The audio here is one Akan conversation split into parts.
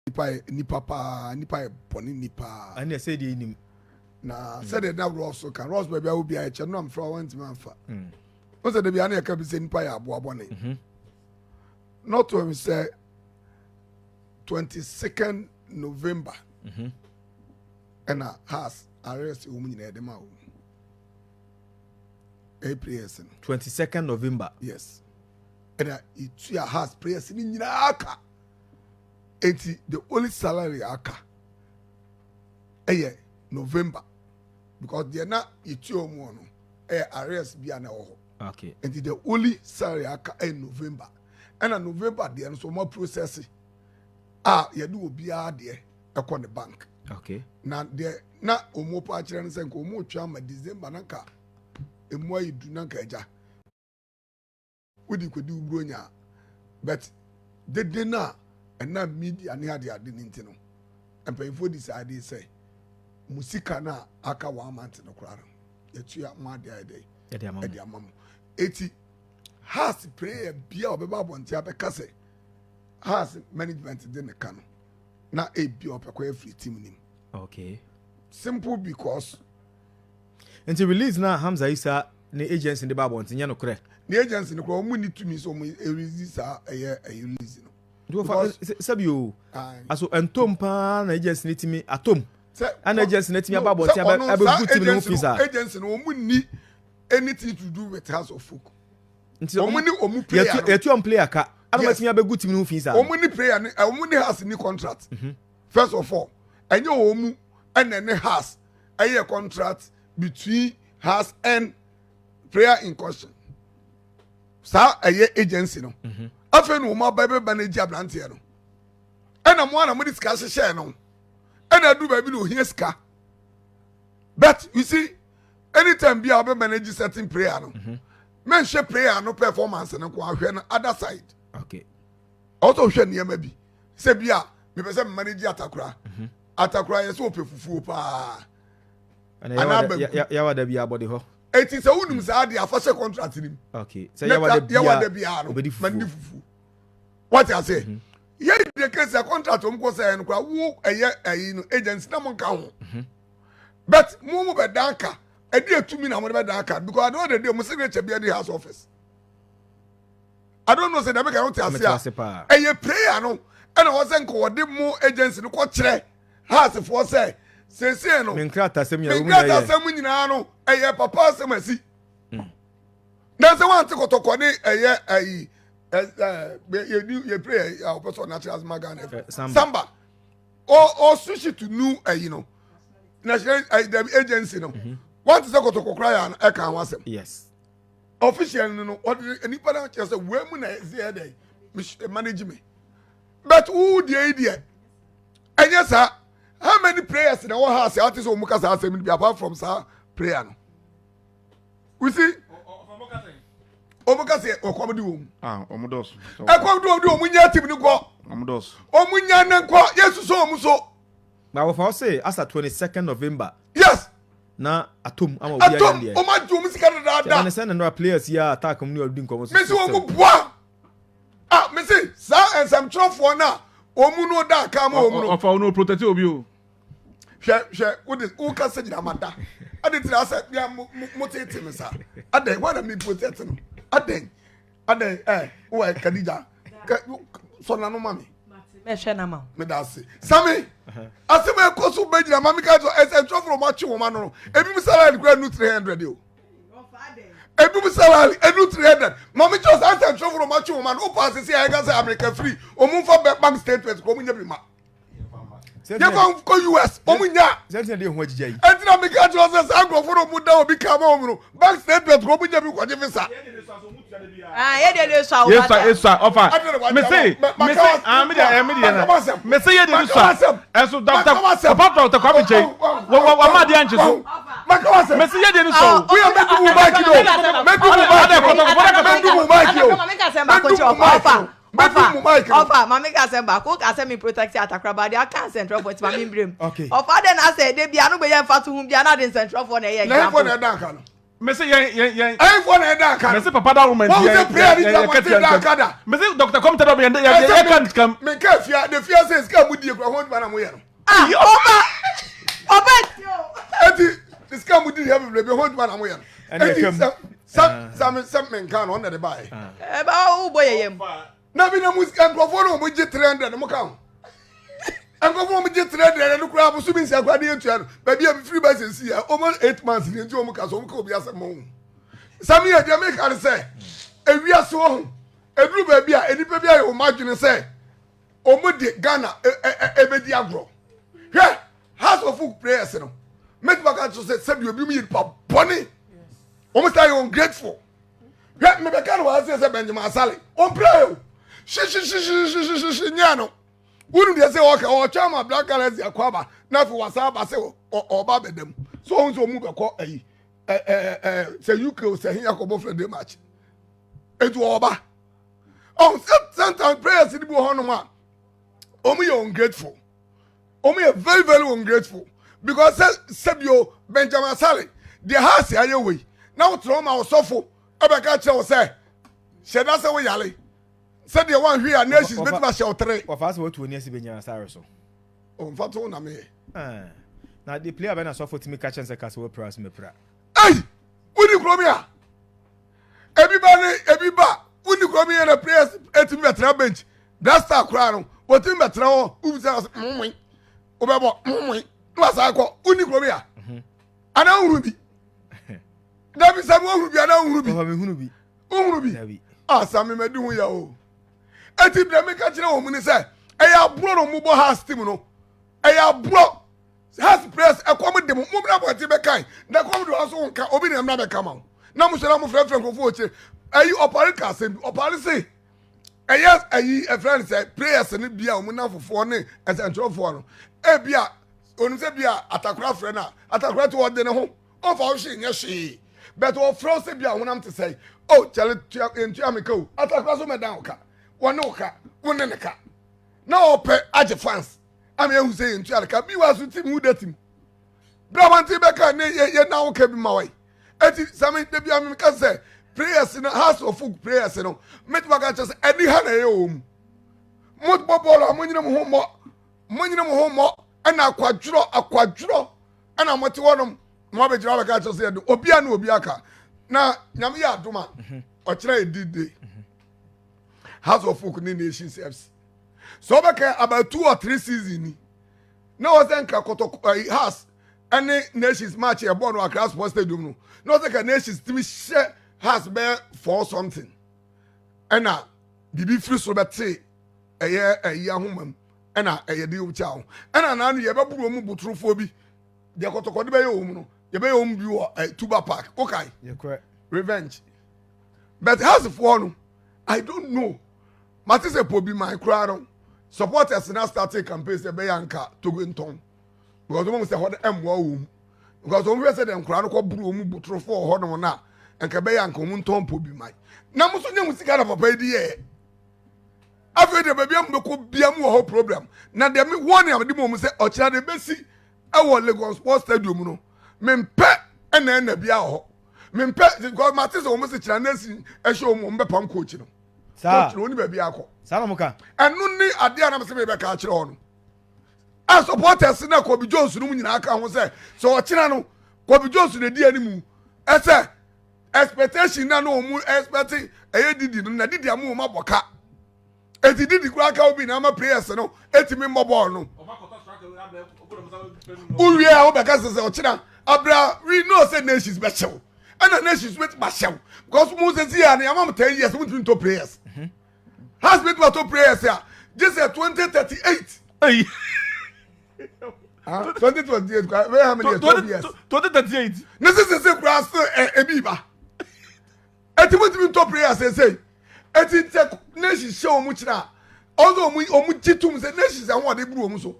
nipa boni nipa. And they say the name. Na said that Ross can Ross baby I will be a channel am from one man fa. Once the be an can be say nipa ya abo boni. Not when we say 22nd November. And has arrest woman in Edema. April 22nd November. Yes. And it has prayers in Aka. Eti the only salary aka. November. Because they are not itio mono. Arrest be an okay. And the only salary aka November. And in November there is so more processing. You do be there upon the bank. Okay. Now there na omo pa chire nse nko omo twa ma December nanka emu ayi du nanka eja. Udi kwedi ubronya. But de na and na media ne ade ade ntino. Empayfo decide say musika na aka 1 month no kraro. Yetua ma de ade. Ede amam. Eti has prayer bia obeba bonti abeka say has management de ne kano. Na ebi opekwa free team nim. Okay. Simple because until release now Hamza Isa the agency in the Bible until you know correct. The agency no ko mu need to me so mu release a release no. Do Sabio aso entom pa na agency need me atom. And agency need me about until about team no officer. Agency no mu need anything to do with house of folk. Until omu player. You player ka. I don't me about team no officer. Omu player omu ni has ni contract. First of all, and you and then has a contract between has and prayer in question. Sa a agency no. Afen wo ma bible manage ablante no. And am one am discuss share no. And I do baby no here ska. But you see, anytime be able manage certain prayer no. Men share prayer no performance no kwa hwe no other side. Okay. Also hwe ne ma bi. Se bia me pese manage atakura. Atakura yeso opefufu pa. Ya wada bia body ho. It is a unum sa dey afase contract nim. Okay. So ya wada bia no. Mani fufu. What I say? Ye the case a contract om ko say no kwa wo eye no agency na mon ka ho. But mo be danka. E dey atumi na mo be danka because I know the day mo signature be the house office. I don't know say na make I want to say. Eye prayer no. And I was saying ko de mo agency no ko kire. House for say say no. Menkrata asem nyina no eye papa asem asi. Na say wan te kotoko ni eye you pray our person natural magan samba or switch to new you know national agency no. Want to say kotoko cry and e kan wasem. Yes. Official no anipa na say we mu na say dey manage me. But who the idea? And yes sir. How many prayers in our house artists or Mukasa assembly be apart from sir prayer? No? We see Omukase or comedy room. Omudos. I come to Omunya team no go. Omudos. Omunya nanko, yes, so muso. Now if I say as at 22nd November. Yes. Na atom am obi there. Oma do musika da. And send no players here attack am no doing commerce. Me say omu boa. Me say sir and some trouble for now. Omu no da ka ma omu no. Ofa no protect obi o. Hwe who can say na mata. Ade tira say bia motete me sa. Ade why me protect no. Ade who e Kadija. So na no mami. Me hwe na ma. Me da say. Sami. Asema e koso be gina mami ka so e trouble for match woman no. Ebi mi salary kwa nu 300 o. Ebi mi salary enu 300. Mami just answer trouble for match woman. O pass say I can say America free. O mu for bank statement ko mu nya bi ma. You go US. Omunya. Send dey ho agija yi. Entina me ka tro say agrofo no mu da obi ka ma omru. Bank statement ko mu nya bi kwaje visa. Ye dey so awu. Yes sir, offer. Me say me na. Me say ye dey so. Enso doctor papa to kwa biche. Wa ma dey anche so. Me say ye dey so. We are make you back you. Make you back you. Make us say back offer. Offer, mama ka say back. Who ka say me protect Atakraba? They can central for mama brem. Okay. Offer then I say they be anu be yan fatu hum be na den central for na ye example. Na for na dan ka no. me say yen I for na da ka me say papa da woman yen prayer da ka da me say doctor come tell me yen can't come me ka fia the fear says ka mu die kura ho ba na mo ye no oba eti this ka mu die he be ho ba na mo ye no eti some men kan on the buy e ba wo boye yem na bi na music microphone no mo je 300 mo ka Anko mo je 300 no kura so bi nsia kwa de etua no ba bia free bus nsi ya almost 8 months ni nti o mo ka so mo ka obi asem mo sami ya de make an say ewia so ho eduru ba bia enipa bia o madwene say o mo de Ghana ebedi agro hwe house of folk prayers no make back to say sabi obi mi pa boni o mo say ungrateful hwe me be kan wa say Benjamin Asale on pray o shi nyano wouldn't they say okay or chama black colors yakwaba na fi wasaba say oba bedem so on so mu be ko say UK say here ko bofre dey match etu oba on sometimes prayers ni bo hono ma omu you ungrateful omu you very very ungrateful because sebio Benjamin Asale the house aye we now throw ma osofo ebeka che o say sheda say we yale said the one here nations bet ma shelter of us what we need to be Asare so on fato na me na the player ben so for to me catch and say cast we price me pra hey woni kromia ebiba woni kromia na players etimi betra bench that star kra no wotimi betra ho ubisa mwen obebo mwen no asa ko woni kromia ana urubi da bi sam urubi ana urubi o me hunu bi urubi asami medi hu ya o eti bra me ka kire wo mu ni say eya bro no mu bo house team no eya bro house press ekom dem mu bra bo ti be kan na kom do aso nka obi na mra be kama na mu sera mu frefren ko fo che ayi opare ka se opare se eya ayi a friend say prayers ni bia mu na fofo ne esentrofo no e bia onu se bia atakura frɛ na atakura to ode ne ho o fa o hye nye hye but o fro se bia honam te say oh chale entu ameka o atakura so me dan oka wone oka wone ne ka na ope age fans am ye hu say entu alka bi wa so team hu datim bra man ti be ka ne ye na oka bi mawai eti sami de bia me ka say prayers in house of folk prayers no met ba ka say eni ha na ye o mu mo bobolo amonyina mo ho mo ana akwadwuro ana moti wonom mo be jira ba ka say obi ana obi aka na nyam ya adoma o kire edide house of folk ni nations FC so be ka about 2 or 3 season ni na o say nka house any nations match e born no Accra Sports Stadium no no say ka nations team share house be for something ana bibi free so be te eye ahomam ana eye de ucha ho ana na no ye be buru mu buturufo bi de kotokode be ye o mu no ye be ye o mu bi wo Tuba Park okay ye correct revenge but house for no I don't know matise pobi my crowd supporters na start campaign say be yanka togonton because we say what emwa wo because we say dem crowd ko buru mu buturufo ho no na enka be yanka mu nton pobi mai na muso nya musika na papa di ye afi de baby am ko bia mu ho problem na de me one am de mo say o kira de besi e wo Lagos Sports Stadium no mempe na bia ho mempe because matise o mo se kira na si e show mo mbe pam coach no sa coach no ni baby akọ sa na mo ka enu ni ade ana me se be ka kira ho no a supporters na Kobe Jones no nyina aka ho say so o kira no Kobe Jones de di animu e say expectation na no mu expecting e didi no na didi amu ma boka eti didi kura ka obi na ma prayers no eti me mobile no uwie a obeka se o kira abra we know say nations be chew and nations with ba chew because mu say here na am 10 years we to prayers has been to prayers here just 2038 hey 2028 where how many years 2038 necessary say kura so ebi ba eti we to prayers say eti nation show mu kira although omu jitum say nations and what they buru omu so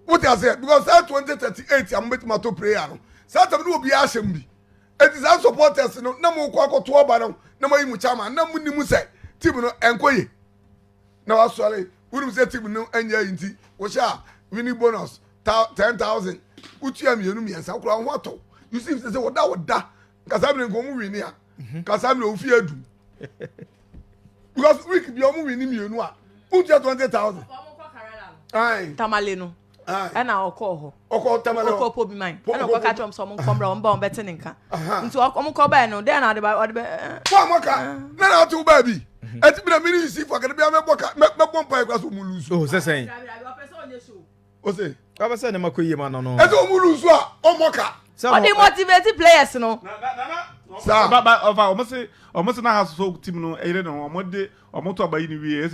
what I say because that 2038 am bet ma to prayer no say tam no obi a hyem bi eti say supporters no na mo kwa to oba no na mo yi mu chama na mu ni mu say team no enkoye na wa sole wuru say team no anya yinti wo sha winning bonus 10,000 utu am yenu miensa kura ho to you see say woda Kasamle nko mu wini a. Kasamle ofi adu. Because week bi omu wini mienu a. Unja 20,000. Aye. Tamale no. Ɛna ɔkɔ hɔ. Ɔkɔ tamale. Ɔkɔ po bi man. Ɛna ɔkɔ catch so ɔmo nkɔmbra ɔmo ba ɔmo bɛte ne nka. Nti ɔmo kɔ ba no, den na ɔde ba. Fo amoka. Na na to ba bi. Eti bi na mini Yussif akade bia mebɔ mpa kwa so mu lose. Oh, sesɛn. O say. Ka ba say na makoyie ma no no. Eti o mu lose a omoka. Ɔde motivate players no. Sa ba ofa omo se na ha so team no ere no omo de omo to abayi ni wie